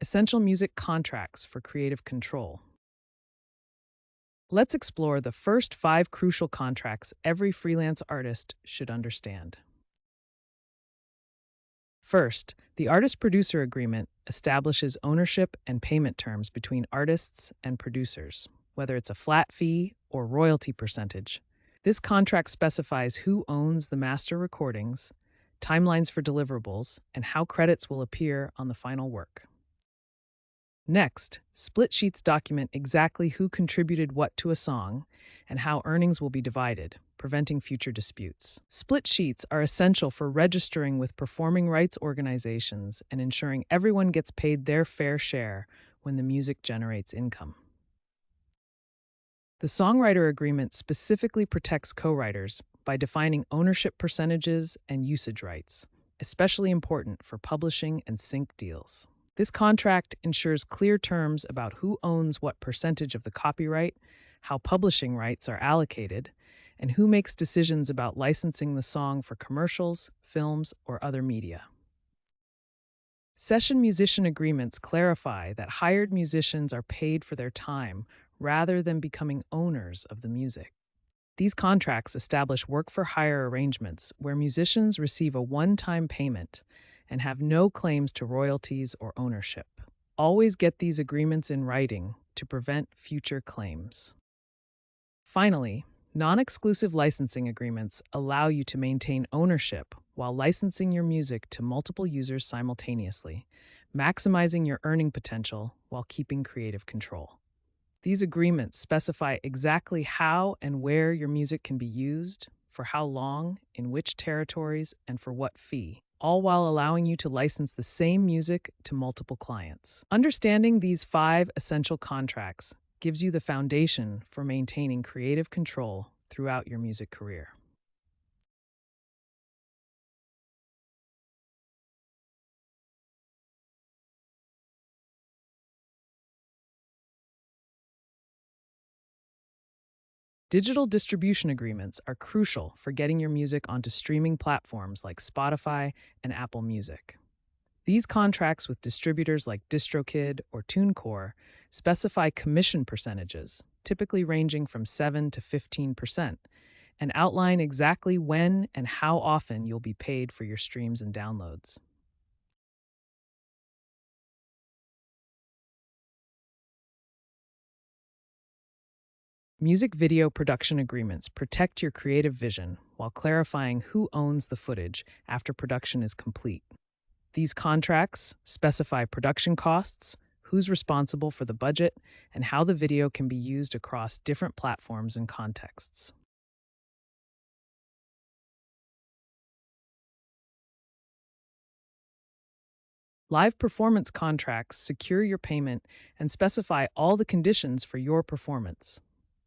Essential music contracts for creative control. Let's explore the first 5 crucial contracts every freelance artist should understand. First, the artist producer agreement establishes ownership and payment terms between artists and producers, whether it's a flat fee or royalty percentage. This contract specifies who owns the master recordings, timelines for deliverables, and how credits will appear on the final work. Next, split sheets document exactly who contributed what to a song and how earnings will be divided, preventing future disputes. Split sheets are essential for registering with performing rights organizations and ensuring everyone gets paid their fair share when the music generates income. The songwriter agreement specifically protects co-writers by defining ownership percentages and usage rights, especially important for publishing and sync deals. This contract ensures clear terms about who owns what percentage of the copyright, how publishing rights are allocated, and who makes decisions about licensing the song for commercials, films, or other media. Session musician agreements clarify that hired musicians are paid for their time rather than becoming owners of the music. These contracts establish work for hire arrangements where musicians receive a one-time payment and have no claims to royalties or ownership. Always get these agreements in writing to prevent future claims. Finally, non-exclusive licensing agreements allow you to maintain ownership while licensing your music to multiple users simultaneously, maximizing your earning potential while keeping creative control. These agreements specify exactly how and where your music can be used, for how long, in which territories, and for what fee, all while allowing you to license the same music to multiple clients. Understanding these 5 essential contracts gives you the foundation for maintaining creative control throughout your music career. Digital distribution agreements are crucial for getting your music onto streaming platforms like Spotify and Apple Music. These contracts with distributors like DistroKid or TuneCore specify commission percentages, typically ranging from 7 to 15%, and outline exactly when and how often you'll be paid for your streams and downloads. Music video production agreements protect your creative vision while clarifying who owns the footage after production is complete. These contracts specify production costs, who's responsible for the budget, and how the video can be used across different platforms and contexts. Live performance contracts secure your payment and specify all the conditions for your performance.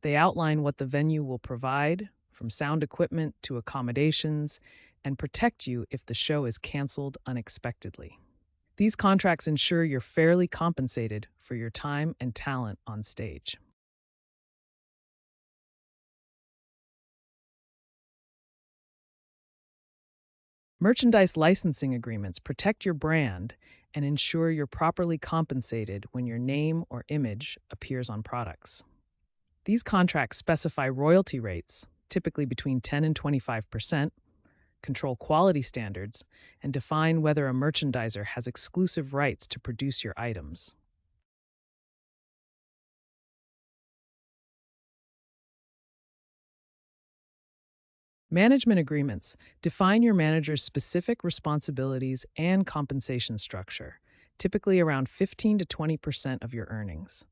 They outline what the venue will provide, from sound equipment to accommodations, and protect you if the show is canceled unexpectedly. These contracts ensure you're fairly compensated for your time and talent on stage. Merchandise licensing agreements protect your brand and ensure you're properly compensated when your name or image appears on products. These contracts specify royalty rates, typically between 10 and 25%, control quality standards, and define whether a merchandiser has exclusive rights to produce your items. Management agreements define your manager's specific responsibilities and compensation structure, typically around 15 to 20% of your earnings.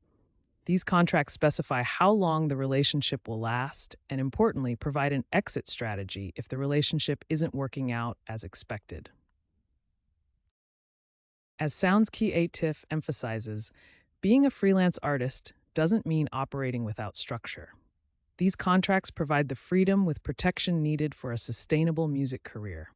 These contracts specify how long the relationship will last and, importantly, provide an exit strategy if the relationship isn't working out as expected. As Sounds Key 8 emphasizes, being a freelance artist doesn't mean operating without structure. These contracts provide the freedom with protection needed for a sustainable music career.